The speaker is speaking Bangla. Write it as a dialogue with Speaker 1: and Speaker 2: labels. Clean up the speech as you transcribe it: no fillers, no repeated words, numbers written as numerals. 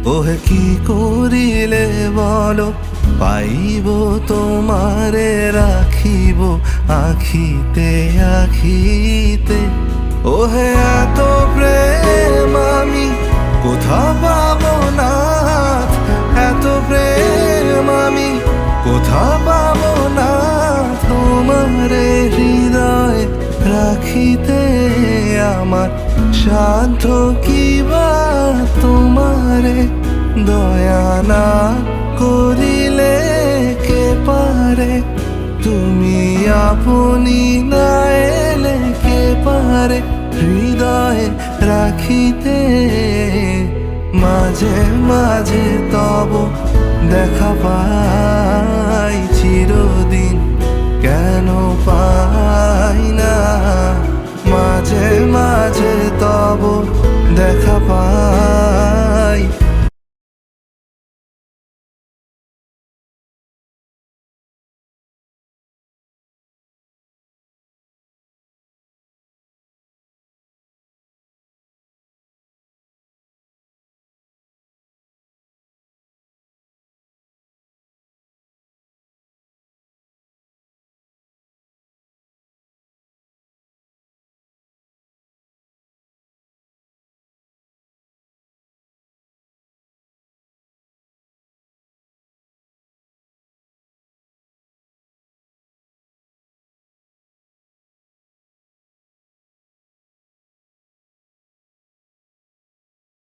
Speaker 1: ওহে কি করিলে বলো পাইব তোমারে রাখিব আখিতে আখিতে। ওহে এত প্রেম আমি কোথা পাবো না, এত প্রেম আমি কোথা পাবো না। তোমারে হৃদয়ে রাখিতে আমার সাধ্য কিবা, তোমারে দয়া না করিলে কে পারে। তুমি আপনি না এলে কে পারে হৃদয়ে রাখিতে। মাঝে মাঝে তব দেখা পাই চিরদিন কেন পাই না। মাঝে মাঝে তব দেখা পাই